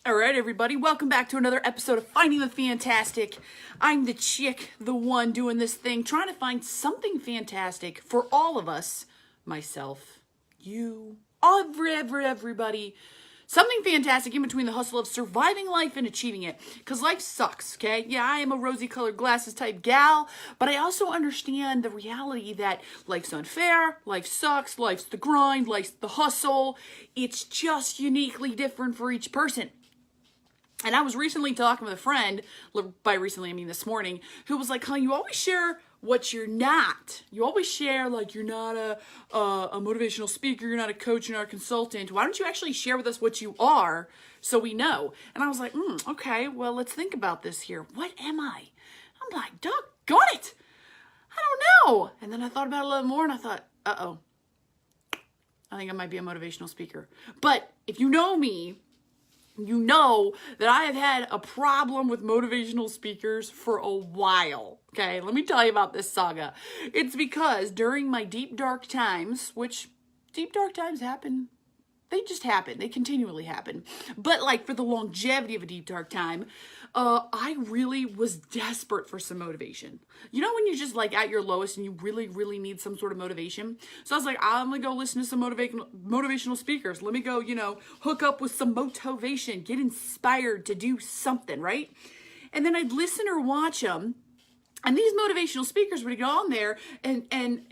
All right, everybody, welcome back to another episode of Finding the Fantastic. I'm the chick, the one doing this thing, trying to find something fantastic for all of us, myself, you, everybody. Something fantastic in between the hustle of surviving life and achieving it. Because life sucks, okay? Yeah, I am a rosy-colored glasses type gal, but I also understand the reality that life's unfair, life sucks, life's the grind, life's the hustle. It's just uniquely different for each person. And I was recently talking with a friend, by recently I mean this morning, who was like, you always share what you're not. You always share like you're not a motivational speaker, you're not a coach, you're not a consultant. Why don't you actually share with us what you are so we know? And I was like, okay, well, let's think about this here. What am I? I'm like, doggone it. I don't know. And then I thought about it a little more and I thought, I think I might be a motivational speaker. But if you know me, you know that I have had a problem with motivational speakers for a while. Okay, let me tell you about this saga. It's because during my deep, dark times, which deep, dark times happen, they just happen. They continually happen. But like for the longevity of a deep, dark time, I really was desperate for some motivation. You know when you're just like at your lowest and you really, really need some sort of motivation? So I was like, I'm going to go listen to some motivational speakers. Let me go, hook up with some motivation, get inspired to do something, right? And then I'd listen or watch them. And these motivational speakers would go on there and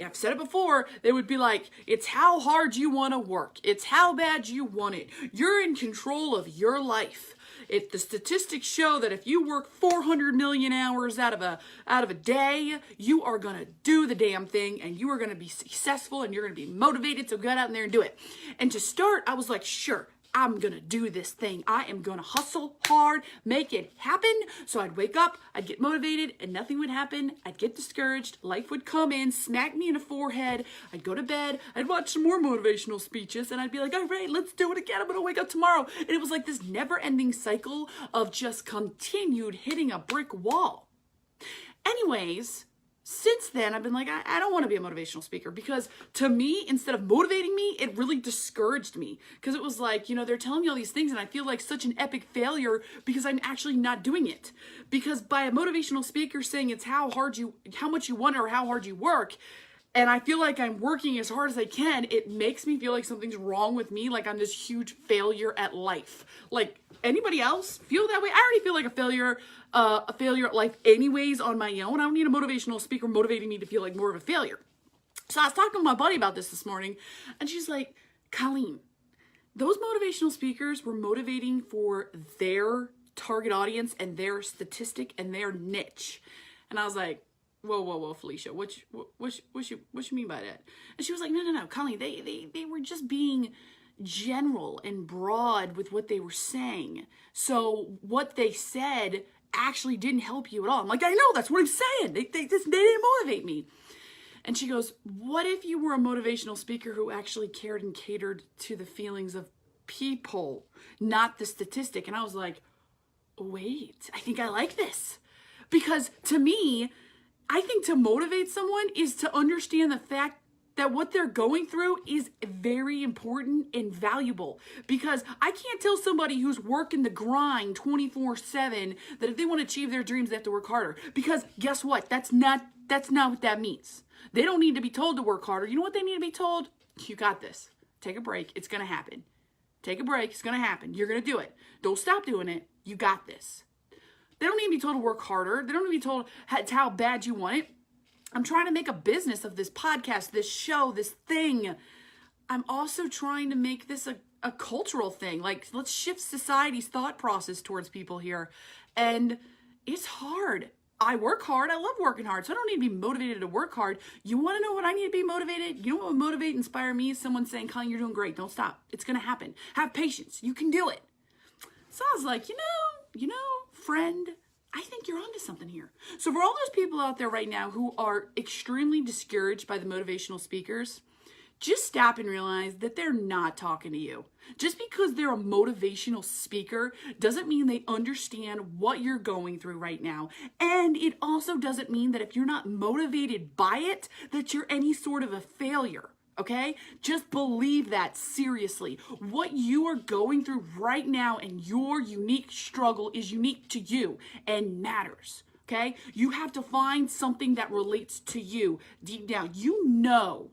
I've said it before, they would be like, it's how hard you want to work. It's how bad you want it. You're in control of your life. If the statistics show that if you work 400 million hours out of a day, you are going to do the damn thing and you are going to be successful and you're going to be motivated. So get out there and do it. And to start, I was like, sure. I'm going to do this thing. I am going to hustle hard, make it happen. So I'd wake up, I'd get motivated and nothing would happen. I'd get discouraged. Life would come in, smack me in the forehead. I'd go to bed. I'd watch some more motivational speeches and I'd be like, all right, let's do it again. I'm going to wake up tomorrow. And it was like this never ending cycle of just continued hitting a brick wall. Anyways, since then, I've been like, I don't want to be a motivational speaker because to me, instead of motivating me, it really discouraged me because it was like, they're telling me all these things and I feel like such an epic failure because I'm actually not doing it. Because by a motivational speaker saying it's how much you want or how hard you work, and I feel like I'm working as hard as I can, it makes me feel like something's wrong with me, like I'm this huge failure at life. Like, anybody else feel that way? I already feel like a failure at life anyways on my own. I don't need a motivational speaker motivating me to feel like more of a failure. So I was talking to my buddy about this morning, and she's like, Colleen, those motivational speakers were motivating for their target audience and their statistic and their niche. And I was like, whoa, Felicia, what you mean by that? And she was like, no, Colleen, they were just being general and broad with what they were saying. So what they said actually didn't help you at all. I'm like, I know, that's what I'm saying. They didn't motivate me. And she goes, what if you were a motivational speaker who actually cared and catered to the feelings of people, not the statistic? And I was like, wait, I think I like this. Because to me, I think to motivate someone is to understand the fact that what they're going through is very important and valuable. Because I can't tell somebody who's working the grind 24/7 that if they want to achieve their dreams, they have to work harder. Because guess what? That's not what that means. They don't need to be told to work harder. You know what they need to be told? You got this. Take a break. It's going to happen. Take a break. It's going to happen. You're going to do it. Don't stop doing it. You got this. They don't need to be told to work harder. They don't need to be told how bad you want it. I'm trying to make a business of this podcast, this show, this thing. I'm also trying to make this a cultural thing. Like, let's shift society's thought process towards people here. And it's hard. I work hard. I love working hard. So I don't need to be motivated to work hard. You want to know what I need to be motivated? You know what would motivate, inspire me? Is someone saying, Colleen, you're doing great. Don't stop. It's going to happen. Have patience. You can do it. So I was like, friend, I think you're onto something here. So for all those people out there right now who are extremely discouraged by the motivational speakers, just stop and realize that they're not talking to you. Just because they're a motivational speaker doesn't mean they understand what you're going through right now. And it also doesn't mean that if you're not motivated by it, that you're any sort of a failure. Okay? Just believe that seriously. What you are going through right now and your unique struggle is unique to you and matters. Okay? You have to find something that relates to you deep down. You know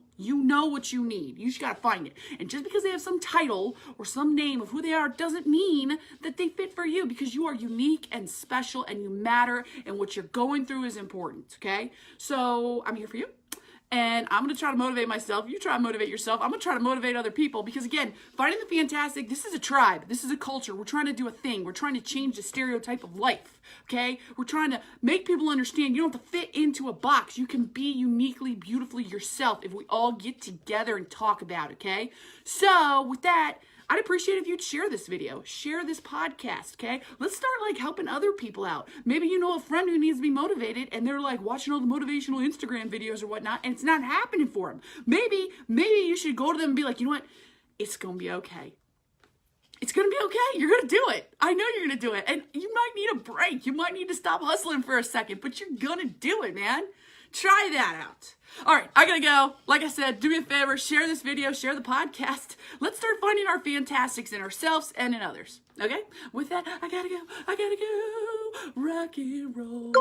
what you need. You just got to find it. And just because they have some title or some name of who they are doesn't mean that they fit for you, because you are unique and special and you matter, and what you're going through is important. Okay? So I'm here for you. And I'm going to try to motivate myself. You try to motivate yourself. I'm going to try to motivate other people, because again, Finding the Fantastic, this is a tribe. This is a culture. We're trying to do a thing. We're trying to change the stereotype of life. Okay? We're trying to make people understand you don't have to fit into a box. You can be uniquely, beautifully yourself if we all get together and talk about it. Okay? So with that, I'd appreciate if you'd share this video, share this podcast, okay? Let's start like helping other people out. Maybe you know a friend who needs to be motivated and they're like watching all the motivational Instagram videos or whatnot, and it's not happening for them. Maybe you should go to them and be like, you know what? It's going to be okay. It's going to be okay. You're going to do it. I know you're going to do it. And you might need a break. You might need to stop hustling for a second, but you're going to do it, man. Try that out. All right, I gotta go. Like I said, do me a favor, share this video, share the podcast. Let's start finding our fantastics in ourselves and in others. Okay? With that, I gotta go. Rock and roll.